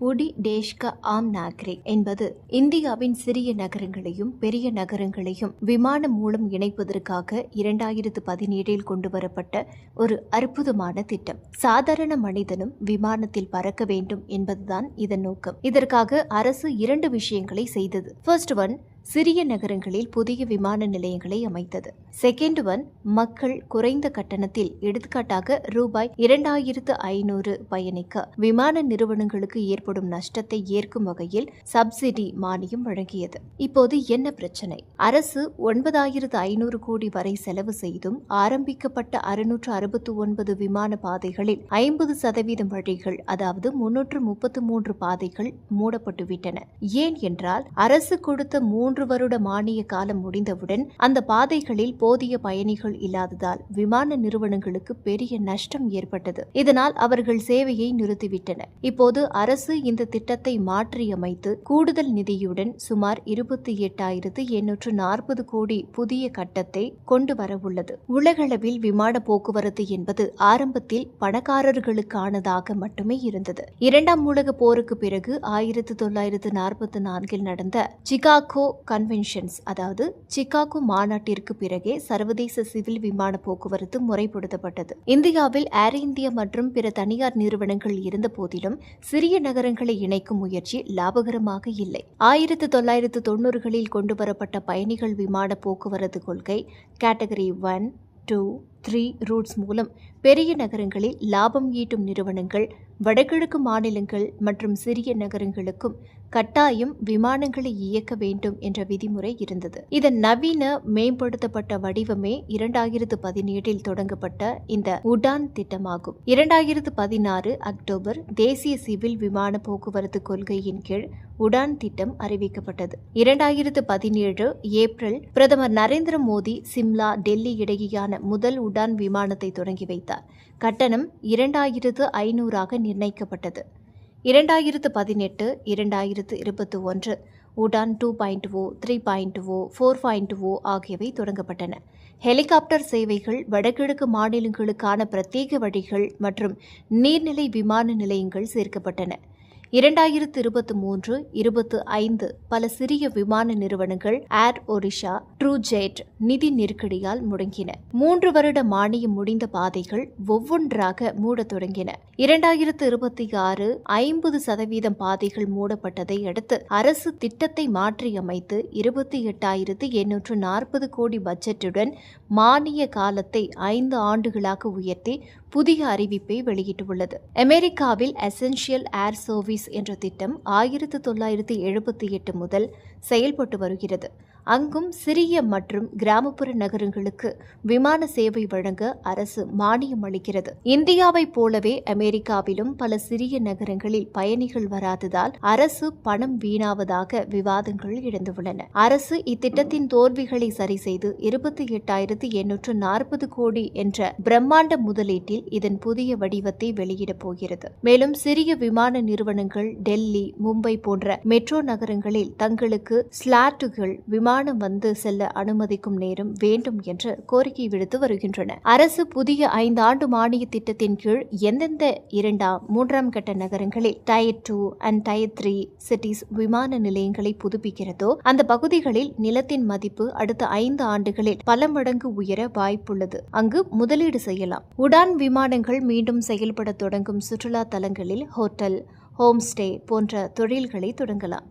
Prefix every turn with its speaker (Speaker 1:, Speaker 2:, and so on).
Speaker 1: உடி டேஷ்க ஆம் நாக்ரிக் என்பது இந்தியாவின் சிறிய நகரங்களையும் பெரிய நகரங்களையும் விமானம் மூலம் இணைப்பதற்காக 2017 கொண்டுவரப்பட்ட ஒரு அற்புதமான திட்டம். சாதாரண மனிதனும் விமானத்தில் பறக்க வேண்டும் என்பதுதான் இதன் நோக்கம். இதற்காக அரசு 2 விஷயங்களை செய்தது. ஃபர்ஸ்ட் ஒன், சிறிய நகரங்களில் புதிய விமான நிலையங்களை அமைத்தது. செகண்ட் ஒன், மக்கள் குறைந்த கட்டணத்தில், எடுத்துக்காட்டாக ரூபாய் 2500 பயணிக்க விமான நிறுவனங்களுக்கு ஏற்படும் நஷ்டத்தை ஏற்கும் வகையில் சப்சிடி மானியம் வழங்கியது. இப்போது என்ன பிரச்சனை? அரசு 9500 கோடி வரை செலவு செய்தும் ஆரம்பிக்கப்பட்ட 669 விமான பாதைகளில் 50% வழிகள், அதாவது 333 பாதைகள் மூடப்பட்டுவிட்டன. ஏன் என்றால், அரசு கொடுத்த 3 வருட மானிய காலம் முடிந்தவுடன் அந்த பாதைகளில் போதிய பயணிகள் இல்லாததால் விமான நிறுவனங்களுக்கு பெரிய நஷ்டம் ஏற்பட்டது. இதனால் அவர்கள் சேவையை நிறுத்திவிட்டனர். இப்போது அரசு இந்த திட்டத்தை மாற்றியமைத்து கூடுதல் நிதியுடன் சுமார் 28,840 கோடி புதிய கட்டத்தை கொண்டு வரவுள்ளது. உலகளவில் விமான போக்குவரத்து என்பது ஆரம்பத்தில் பணக்காரர்களுக்கானதாக மட்டுமே இருந்தது. 2ஆம் உலக போருக்கு பிறகு 1944 நடந்த சிகாகோ கன்வென்ஷன்ஸ், அதாவது சிகாகோ மாநாட்டிற்கு பிறகே சர்வதேச சிவில் விமான போக்குவரத்து முறைப்படுத்தப்பட்டது. இந்தியாவில் ஏர் இந்தியா மற்றும் பிற தனியார் நிறுவனங்கள் இருந்த போதிலும் சிறிய நகரங்களை இணைக்கும் முயற்சி லாபகரமாக இல்லை. 1990களில் கொண்டுவரப்பட்ட பயணிகள் விமான போக்குவரத்து கொள்கை கேட்டகரி 1, 2, 3 ரூட்ஸ் மூலம் பெரிய நகரங்களில் லாபம் ஈட்டும் நிறுவனங்கள் வடகிழக்கு மாநிலங்கள் மற்றும் சிறிய நகரங்களுக்கும் கட்டாயம் விமானங்களை இயக்க வேண்டும் என்ற விதிமுறை இருந்தது. இதன் நவீன மேம்படுத்தப்பட்ட வடிவமே 2017 தொடங்கப்பட்ட இந்த உடான் திட்டமாகும். 2016 அக்டோபர் தேசிய சிவில் விமான போக்குவரத்து கொள்கையின் கீழ் உடான் திட்டம் அறிவிக்கப்பட்டது. 2017 ஏப்ரல் பிரதமர் நரேந்திர மோடி சிம்லா டெல்லி இடையேயான முதல் உடான் விமானத்தை தொடங்கி வைத்தார். கட்டணம் 2500 நிர்ணயிக்கப்பட்டது. 2018, 2021 உடான் 2.0, 3.0, 4.0 ஆகியவை தொடங்கப்பட்டன. ஹெலிகாப்டர் சேவைகள், வடகிழக்கு மாநிலங்களுக்கான பிரத்யேக வழிகள் மற்றும் நீர்நிலை விமான நிலையங்கள் சேர்க்கப்பட்டன. 2023-25 பல சிறிய விமான நிறுவனங்கள் ஏர் ஒரிஷா, ட்ரூஜெட் நிதி நெருக்கடியால் முடங்கின. 3 வருட மானியம் முடிந்த பாதைகள் ஒவ்வொன்றாக மூடத் தொடங்கின. 2026 50% பாதைகள் மூடப்பட்டதை அடுத்து அரசு திட்டத்தை மாற்றியமைத்து 28,840 கோடி பட்ஜெட்டுடன் மானிய காலத்தை 5 ஆண்டுகளாக உயர்த்தி புதிய அறிவிப்பை வெளியிட்டுள்ளது. அமெரிக்காவில் எசென்ஷியல் ஏர் சர்வீஸ் என்ற திட்டம் 1978 முதல் செயல்பட்டு வருகிறது. அங்கும் சிறிய மற்றும் கிராமப்புற நகரங்களுக்கு விமான சேவை வழங்க அரசு மானியம் அளிக்கிறது. இந்தியாவைப் போலவே அமெரிக்காவிலும் பல சிறிய நகரங்களில் பயணிகள் வராததால் அரசு பணம் வீணாவதாக விவாதங்கள் எழுந்துள்ளன. அரசு இத்திட்டத்தின் தோல்விகளை சரிசெய்து 28,840 கோடி என்ற பிரம்மாண்ட முதலீட்டில் இதன் புதிய வடிவத்தை வெளியிடப் போகிறது. மேலும் சிறிய விமான நிறுவனங்கள் டெல்லி, மும்பை போன்ற மெட்ரோ நகரங்களில் தங்களுக்கு ஸ்லாட்டுகள் விமானம் வந்து செல்ல அனுமதிக்கும் நேரம் வேண்டும் என்று கோரிக்கை விடுத்து வருகின்றன. அரசு புதிய 5 ஆண்டு மானிய திட்டத்தின் கீழ் எந்தெந்த 2ஆம், 3ஆம் கட்ட நகரங்களில் டயர் 2 அண்ட் டயர் 3 சிட்டிஸ் விமான நிலையங்களை புதுப்பிக்கிறதோ அந்த பகுதிகளில் நிலத்தின் மதிப்பு அடுத்த 5 ஆண்டுகளில் பல மடங்கு உயர வாய்ப்புள்ளது. அங்கு முதலீடு செய்யலாம். உடான் விமானங்கள் மீண்டும் செயல்பட தொடங்கும் சுற்றுலா தலங்களில் ஹோட்டல், ஹோம் ஸ்டே போன்ற தொழில்களை தொடங்கலாம்.